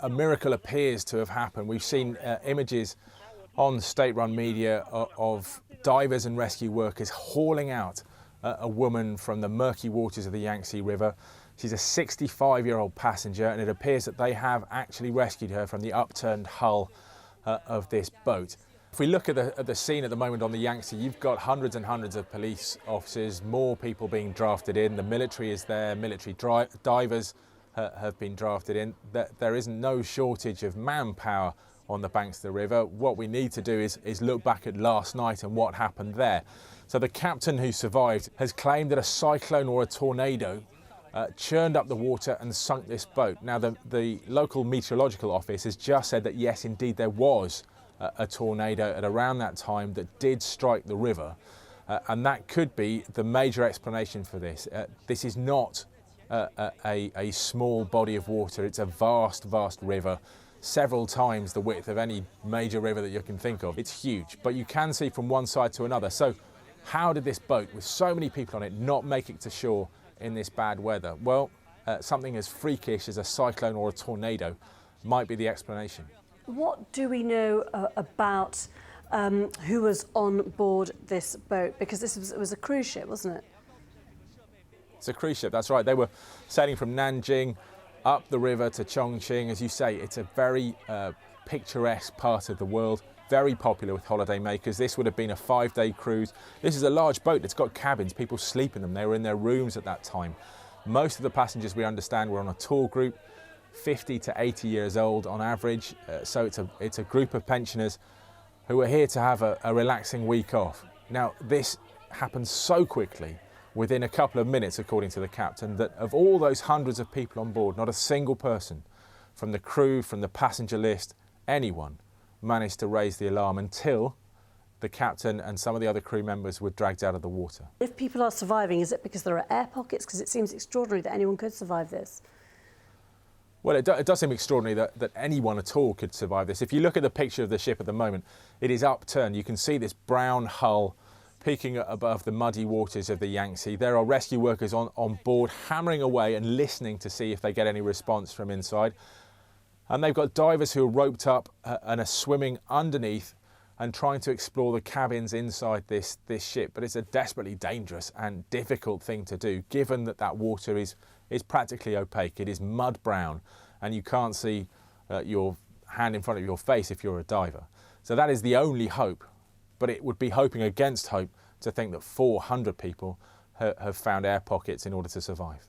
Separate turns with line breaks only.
a miracle appears to have happened. We've seen images on state-run media of divers and rescue workers hauling out a woman from the murky waters of the Yangtze River. She's a 65-year-old passenger, and it appears that they have actually rescued her from the upturned hull of this boat. If we look at the scene at the moment on the Yangtze, you've got hundreds and hundreds of police officers, more people being drafted in. The military is there, military divers have been drafted in. There is no shortage of manpower on the banks of the river. What we need to do is look back at last night and what happened there. So the captain who survived has claimed that a cyclone or a tornado churned up the water and sunk this boat. Now the local meteorological office has just said that yes, indeed there was a tornado at around that time that did strike the river, and that could be the major explanation for this. This is not a small body of water. It's a vast river, several times the width of any major river that you can think of. It's huge, but you can see from one side to another. So how did this boat with so many people on it not make it to shore in this bad weather? Well, something as freakish as a cyclone or a tornado might be the explanation.
What do we know about who was on board this boat? Because it was a cruise ship, wasn't it?
It's a cruise ship, that's right. They were sailing from Nanjing up the river to Chongqing. As you say, it's a very picturesque part of the world, very popular with holiday makers. This would have been a 5-day cruise. This is a large boat. It's got cabins. People sleep in them. They were in their rooms at that time. Most of the passengers, we understand, were on a tour group, 50 to 80 years old on average. So it's a group of pensioners who are here to have a relaxing week off. Now, this happened so quickly, within a couple of minutes, according to the captain, that of all those hundreds of people on board, not a single person from the crew, from the passenger list, anyone managed to raise the alarm until the captain and some of the other crew members were dragged out of the water.
If people are surviving, is it because there are air pockets? Because it seems extraordinary that anyone could survive this.
Well, it does seem extraordinary that anyone at all could survive this. If you look at the picture of the ship at the moment, it is upturned. You can see this brown hull peeking above the muddy waters of the Yangtze. There are rescue workers on board hammering away and listening to see if they get any response from inside. And they've got divers who are roped up and are swimming underneath and trying to explore the cabins inside this ship. But it's a desperately dangerous and difficult thing to do, given that water is practically opaque. It is mud brown, and you can't see your hand in front of your face if you're a diver. So that is the only hope, but it would be hoping against hope to think that 400 people have found air pockets in order to survive.